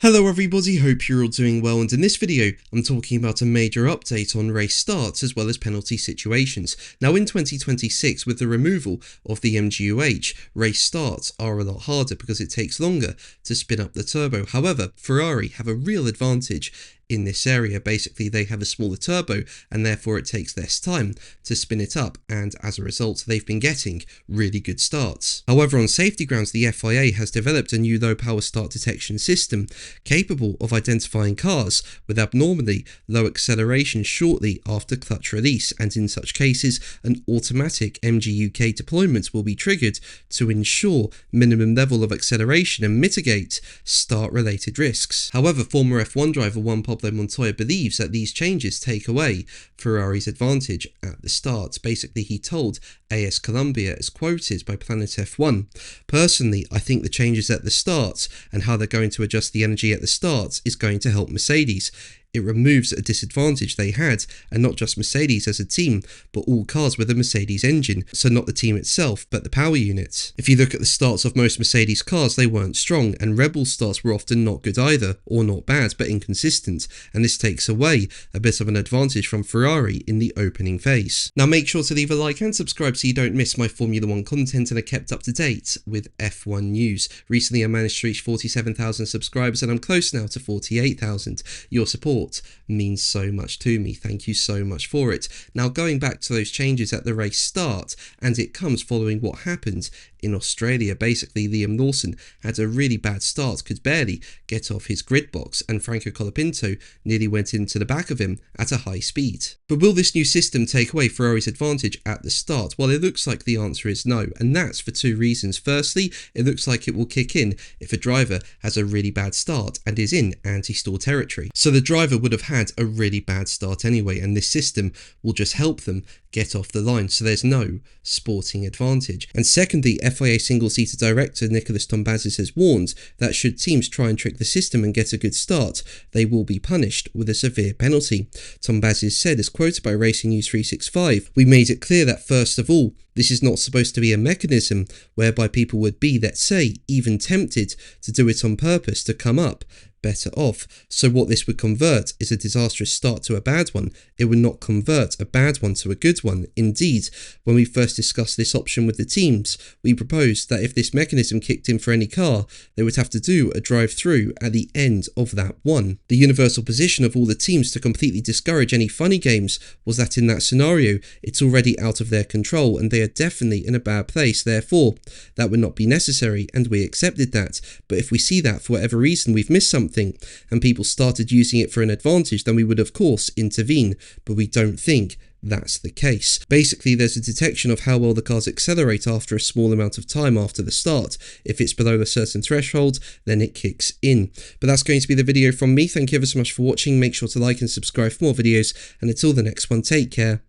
Hello everybody, hope you're all doing well, and in this video I'm talking about a major update on race starts as well as penalty situations. Now in 2026, with the removal of the MGUH, race starts are a lot harder because it takes longer to spin up the turbo. However, Ferrari have a real advantage in this area. Basically, they have a smaller turbo and therefore it takes less time to spin it up, and as a result they've been getting really good starts. However, on safety grounds, the FIA has developed a new low power start detection system capable of identifying cars with abnormally low acceleration shortly after clutch release, and in such cases an automatic MGUK deployment will be triggered to ensure minimum level of acceleration and mitigate start related risks. However, former F1 driver Juan Pablo Montoya believes that these changes take away Ferrari's advantage at the start. Basically, he told AS Colombia, as quoted by Planet F1, "Personally, I think the changes at the start and how they're going to adjust the energy at the start is going to help Mercedes. It removes a disadvantage they had, and not just Mercedes as a team, but all cars with a Mercedes engine, so not the team itself, but the power unit. If you look at the starts of most Mercedes cars, they weren't strong, and Red Bull starts were often not good either, or not bad, but inconsistent, and this takes away a bit of an advantage from Ferrari in the opening phase." Now make sure to leave a like and subscribe so you don't miss my Formula 1 content and are kept up to date with F1 news. Recently I managed to reach 47,000 subscribers and I'm close now to 48,000. Your support means so much to me. Thank you so much for it. Now going back to those changes at the race start, and it comes following what happened in Australia. Basically, Liam Lawson had a really bad start, could barely get off his grid box, and Franco Colapinto nearly went into the back of him at a high speed. But will this new system take away Ferrari's advantage at the start? Well, it looks like the answer is no, and that's for two reasons. Firstly, it looks like it will kick in if a driver has a really bad start and is in anti-stall territory. So the driver would have had a really bad start anyway, and this system will just help them get off the line, so there's no sporting advantage. And secondly, FIA single-seater director Nicholas Tombazis has warned that should teams try and trick the system and get a good start, they will be punished with a severe penalty. Tombazis said, as quoted by Racing News 365, "We made it clear that first of all, this is not supposed to be a mechanism whereby people would be, let's say, even tempted to do it on purpose to come up better off. So what this would convert is a disastrous start to a bad one. It would not convert a bad one to a good one. Indeed, when we first discussed this option with the teams, we proposed that if this mechanism kicked in for any car, they would have to do a drive-through at the end of that one. The universal position of all the teams to completely discourage any funny games was that in that scenario, it's already out of their control and they are definitely in a bad place. Therefore, that would not be necessary, and we accepted that. But if we see that for whatever reason we've missed something and people started using it for an advantage, then we would of course intervene, but we don't think that's the case. Basically, there's a detection of how well the cars accelerate after a small amount of time after the start. If it's below a certain threshold, then it kicks in. But that's going to be the video from me. Thank you ever so much for watching. Make sure to like and subscribe for more videos, and until the next one, take care.